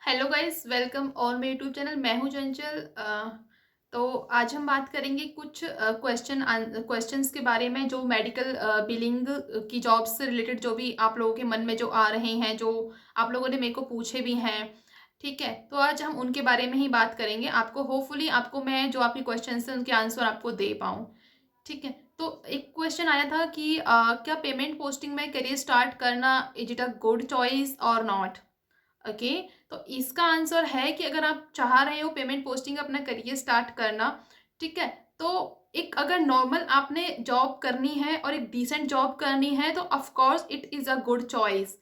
Hello guys, welcome on मेरे YouTube channel. मैं हूं चंचल। तो आज हम बात करेंगे कुछ क्वेश्चंस के बारे में जो मेडिकल बिलिंग की जॉब्स से रिलेटेड, जो भी आप लोगों के मन में जो आ रहे हैं, जो आप लोगों ने मेरे को पूछे भी हैं। ठीक है, तो आज हम उनके बारे में ही बात करेंगे। आपको होपफुली आपको मैं जो आपके क्वेश्चंस हैं उनके आंसर आपको दे पाऊँ। ठीक है, तो एक क्वेश्चन आया था कि क्या पेमेंट पोस्टिंग में करियर स्टार्ट करना is it a good choice और नॉट। ओके, तो इसका आंसर है कि अगर आप चाह रहे हो पेमेंट पोस्टिंग अपना करियर स्टार्ट करना, ठीक है, तो एक अगर नॉर्मल आपने जॉब करनी है और एक डिसेंट जॉब करनी है तो of course it is a good choice.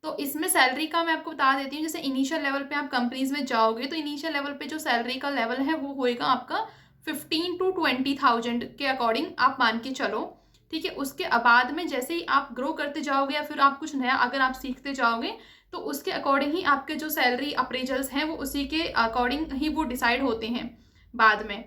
तो इसमें सैलरी का मैं आपको बता देती हूँ। जैसे इनिशियल लेवल पे आप कंपनीज में जाओगे तो इनिशियल लेवल पे जो सैलरी का लेवल है वो होएगा आपका 15 to 20,000 के अकॉर्डिंग आप मान के चलो। ठीक है, उसके बाद में जैसे ही आप ग्रो करते जाओगे या फिर आप कुछ नया अगर आप सीखते जाओगे तो उसके अकॉर्डिंग ही आपके जो सैलरी अप्रेजल्स हैं वो उसी के अकॉर्डिंग ही वो डिसाइड होते हैं बाद में।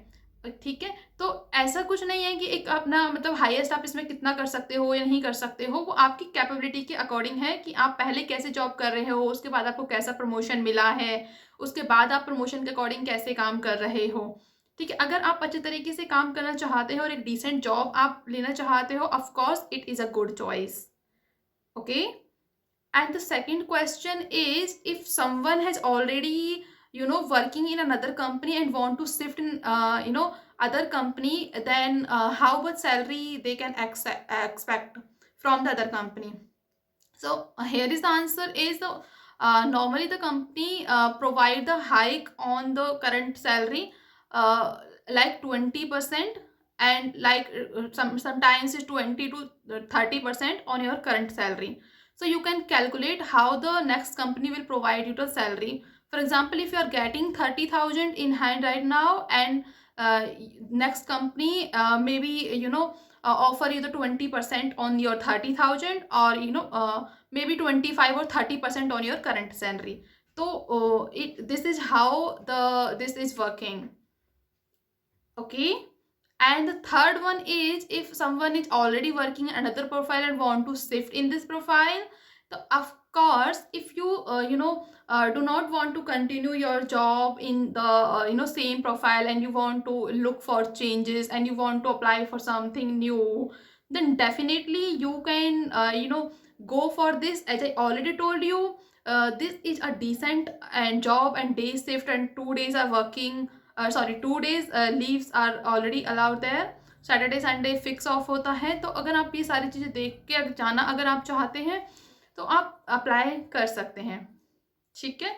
ठीक है, तो ऐसा कुछ नहीं है कि एक अपना मतलब हाईएस्ट आप इसमें कितना कर सकते हो या नहीं कर सकते हो, वो आपकी कैपेबिलिटी के अकॉर्डिंग है कि आप पहले कैसे जॉब कर रहे हो, उसके बाद आपको कैसा प्रमोशन मिला है, उसके बाद आप प्रमोशन के अकॉर्डिंग कैसे काम कर रहे हो। ठीक है, अगर आप अच्छे तरीके से काम करना चाहते हो और एक डिसेंट जॉब आप लेना चाहते हो, of course it is a good choice. Okay, and the second question is, if someone has already working in another company and want to shift in other company, then how much salary they can expect from the other company. So here is the answer is normally the company provide the hike on the current salary, uh, like 20%, and like sometimes is 20 to 30% on your current salary. So you can calculate how the next company will provide you the salary. For example, if you are getting 30,000 in hand right now, and next company maybe offer you the 20% on your 30,000, or maybe 25 or 30% on your current salary. So this is how this is working. Okay, and the third one is, if someone is already working in another profile and want to shift in this profile, so of course if you do not want to continue your job in the same profile, and you want to look for changes and you want to apply for something new, then definitely you can go for this. As I already told you, this is a decent and job and day shift, and 2 days are working, sorry 2 days leaves are already allowed there. Saturday Sunday fix off होता है। तो अगर आप ये सारी चीज़ें देख के जाना अगर आप चाहते हैं तो आप अप्लाई कर सकते हैं। ठीक है,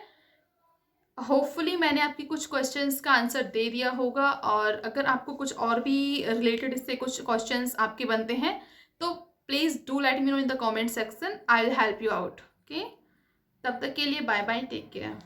होपफुली मैंने आपकी कुछ क्वेश्चंस का आंसर दे दिया होगा, और अगर आपको कुछ और भी रिलेटेड इससे कुछ क्वेश्चंस आपके बनते हैं तो please do let me know in the comment section, I will help you out. Okay, तब तक के लिए बाय बाय, टेक केयर।